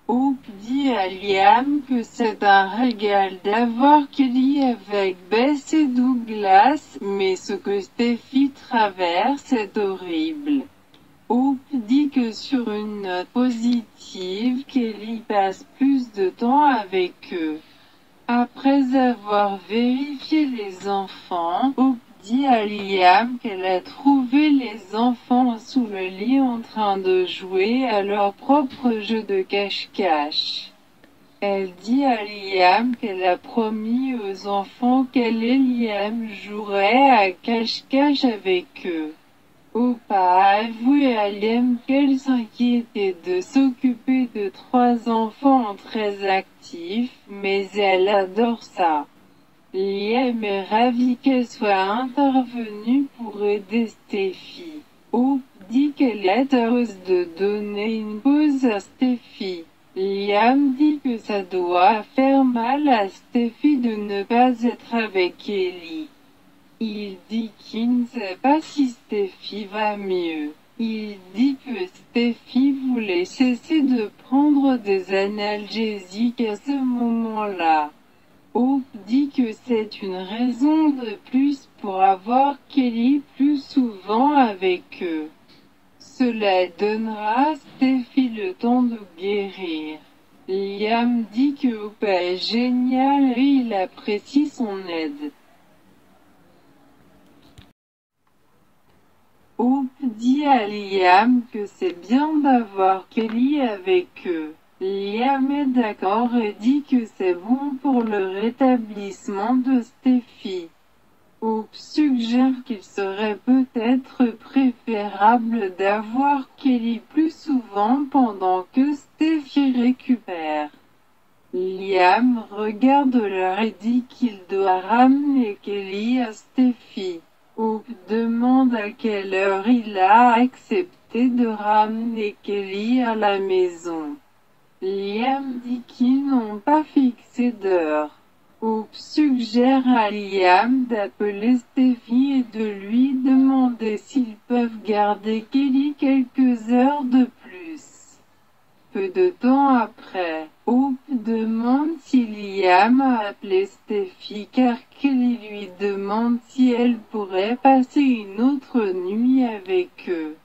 Hope dit à Liam que c'est un régal d'avoir Kelly avec Bess et Douglas, mais ce que Steffi traverse est horrible. Hope dit que sur une note positive, Kelly passe plus de temps avec eux. Après avoir vérifié les enfants, Hope dit à Liam qu'elle a trouvé les enfants sous le lit en train de jouer à leur propre jeu de cache-cache. Elle dit à Liam qu'elle a promis aux enfants qu'elle et Liam joueraient à cache-cache avec eux. Hope a avoué à Liam qu'elle s'inquiétait de s'occuper de 3 enfants très actifs, mais elle adore ça. Liam est ravi qu'elle soit intervenue pour aider Steffi. Hope dit qu'elle est heureuse de donner une pause à Steffi. Liam dit que ça doit faire mal à Steffi de ne pas être avec Ellie. Il dit qu'il ne sait pas si Steffi va mieux. Il dit que Steffi voulait cesser de prendre des analgésiques à ce moment-là. Hope dit que c'est une raison de plus pour avoir Kelly plus souvent avec eux. Cela donnera à Steffi le temps de guérir. Liam dit que Hope est génial et il apprécie son aide. Hope dit à Liam que c'est bien d'avoir Kelly avec eux. Liam est d'accord et dit que c'est bon pour le rétablissement de Steffi. Hope suggère qu'il serait peut-être préférable d'avoir Kelly plus souvent pendant que Steffi récupère. Liam regarde l'heure et dit qu'il doit ramener Kelly à Steffi. Hope demande à quelle heure il a accepté de ramener Kelly à la maison. Liam dit qu'ils n'ont pas fixé d'heure. Hope suggère à Liam d'appeler Steffi et de lui demander s'ils peuvent garder Kelly quelques heures de plus. Peu de temps après, Hope demande si Liam a appelé Steffi car Kelly lui demande si elle pourrait passer une autre nuit avec eux.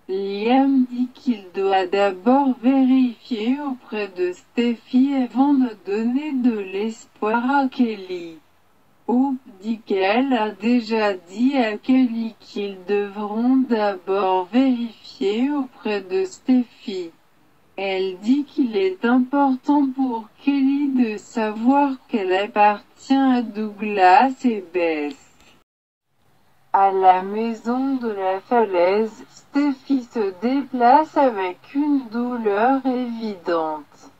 Liam dit qu'il doit d'abord vérifier auprès de Steffi avant de donner de l'espoir à Kelly. Hope dit qu'elle a déjà dit à Kelly qu'ils devront d'abord vérifier auprès de Steffi. Elle dit qu'il est important pour Kelly de savoir qu'elle appartient à Douglas et Bess. À la maison de la falaise, Steffi se déplace avec une douleur évidente.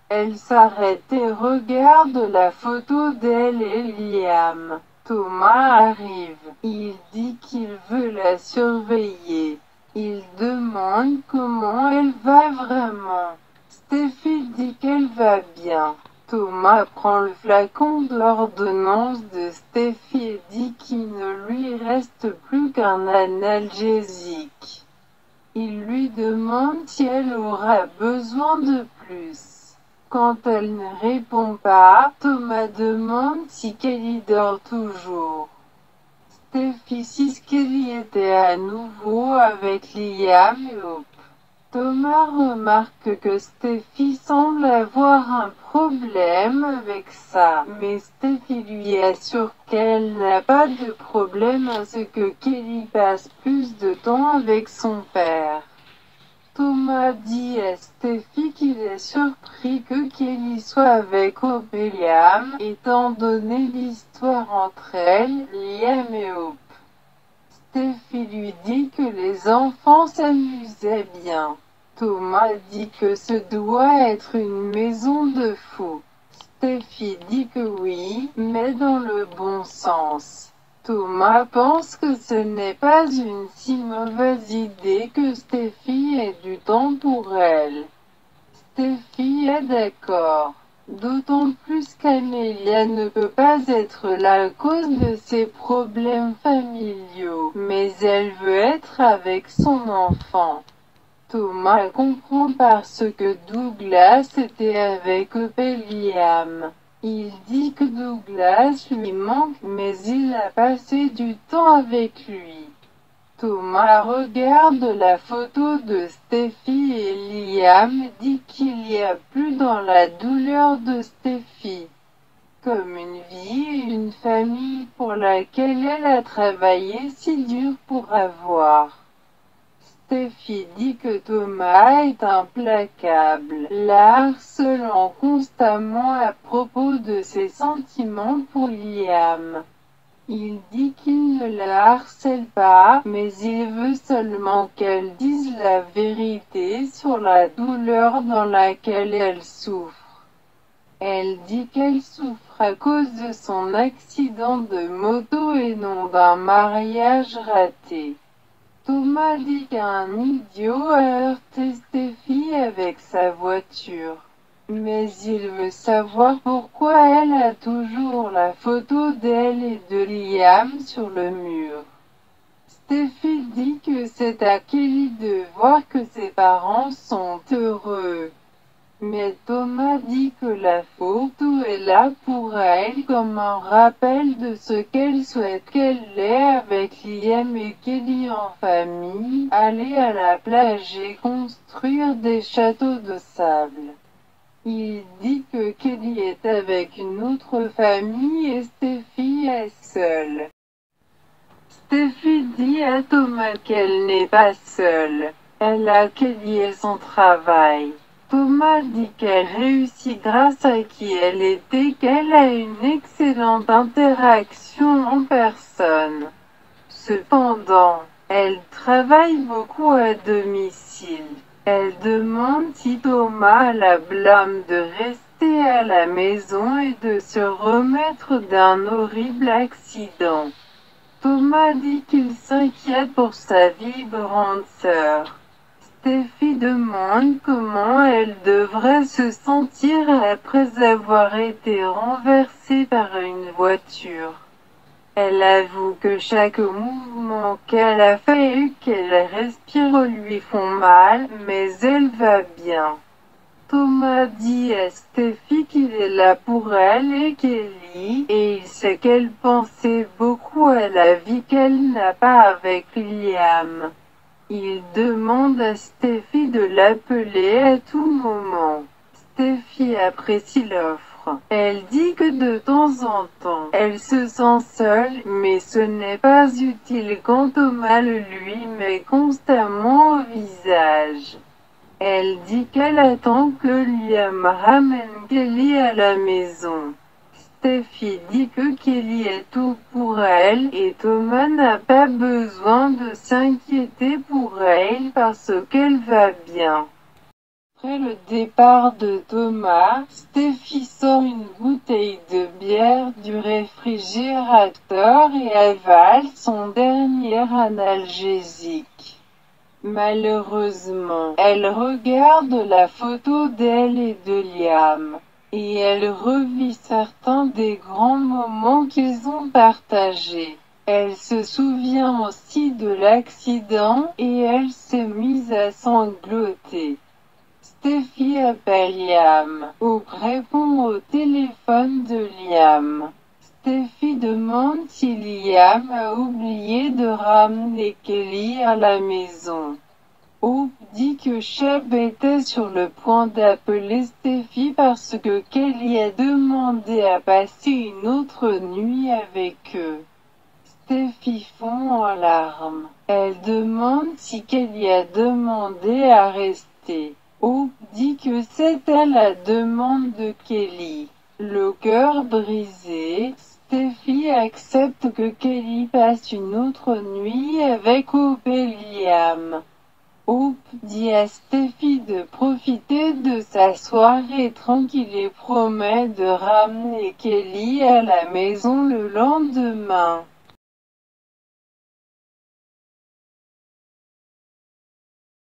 Elle s'arrête et regarde la photo d'elle et Liam. Thomas arrive. Il dit qu'il veut la surveiller. Il demande comment elle va vraiment. Steffi dit qu'elle va bien. Thomas prend le flacon de l'ordonnance de Steffi et dit qu'il ne lui reste plus qu'un analgésique. Il lui demande si elle aura besoin de plus. Quand elle ne répond pas, Thomas demande si Kelly dort toujours. Steffi dit qu'Kelly était à nouveau avec Liam et Hope. Thomas remarque que Steffi semble avoir un problème avec ça, mais Steffi lui assure qu'elle n'a pas de problème à ce que Kelly passe plus de temps avec son père. Thomas dit à Steffi qu'il est surpris que Kelly soit avec Hope et Liam, étant donné l'histoire entre elle, Liam et Hope. Steffi lui dit que les enfants s'amusaient bien. Thomas dit que ce doit être une maison de fous. Steffi dit que oui, mais dans le bon sens. Thomas pense que ce n'est pas une si mauvaise idée que Steffi ait du temps pour elle. Steffi est d'accord. D'autant plus qu'Amelia ne peut pas être là à cause de ses problèmes familiaux, mais elle veut être avec son enfant. Thomas comprend parce que Douglas était avec Liam. Il dit que Douglas lui manque, mais il a passé du temps avec lui. Thomas regarde la photo de Steffi et Liam dit qu'il y a plus dans la douleur de Steffi. Comme une vie et une famille pour laquelle elle a travaillé si dur pour avoir. Steffi dit que Thomas est implacable, la harcelant constamment à propos de ses sentiments pour Liam. Il dit qu'il ne la harcèle pas, mais il veut seulement qu'elle dise la vérité sur la douleur dans laquelle elle souffre. Elle dit qu'elle souffre à cause de son accident de moto et non d'un mariage raté. Thomas dit qu'un idiot a heurté Steffi avec sa voiture. Mais il veut savoir pourquoi elle a toujours la photo d'elle et de Liam sur le mur. Steffi dit que c'est à Kelly de voir que ses parents sont heureux. Mais Thomas dit que la photo est là pour elle comme un rappel de ce qu'elle souhaite qu'elle ait avec Liam et Kelly en famille, aller à la plage et construire des châteaux de sable. Il dit que Kelly est avec une autre famille et Steffi est seule. Steffi dit à Thomas qu'elle n'est pas seule. Elle a Kelly et son travail. Thomas dit qu'elle réussit grâce à qui elle était, qu'elle a une excellente interaction en personne. Cependant, elle travaille beaucoup à domicile. Elle demande si Thomas la blâme de rester à la maison et de se remettre d'un horrible accident. Thomas dit qu'il s'inquiète pour sa vibrante sœur. Steffi demande comment elle devrait se sentir après avoir été renversée par une voiture. Elle avoue que chaque mouvement qu'elle a fait et qu'elle respire lui font mal, mais elle va bien. Thomas dit à Steffi qu'il est là pour elle et Kelly, et il sait qu'elle pensait beaucoup à la vie qu'elle n'a pas avec Liam. Il demande à Steffi de l'appeler à tout moment. Steffi apprécie l'offre. Elle dit que de temps en temps, elle se sent seule, mais ce n'est pas utile quand Thomas le lui met constamment au visage. Elle dit qu'elle attend que Liam ramène Kelly à la maison. Steffi dit que Kelly est tout pour elle et Thomas n'a pas besoin de s'inquiéter pour elle parce qu'elle va bien. Après le départ de Thomas, Steffi sort une bouteille de bière du réfrigérateur et avale son dernier analgésique. Malheureusement, elle regarde la photo d'elle et de Liam. Et elle revit certains des grands moments qu'ils ont partagés. Elle se souvient aussi de l'accident et elle s'est mise à sangloter. Steffi appelle Liam. Hope répond au téléphone de Liam. Steffi demande si Liam a oublié de ramener Kelly à la maison. Hope dit que Shep était sur le point d'appeler Steffi parce que Kelly a demandé à passer une autre nuit avec eux. Steffi fond en larmes. Elle demande si Kelly a demandé à rester. Hope dit que c'est à la demande de Kelly. Le cœur brisé, Steffi accepte que Kelly passe une autre nuit avec Hope et Liam. Hope dit à Steffi de profiter de sa soirée tranquille et promet de ramener Kelly à la maison le lendemain.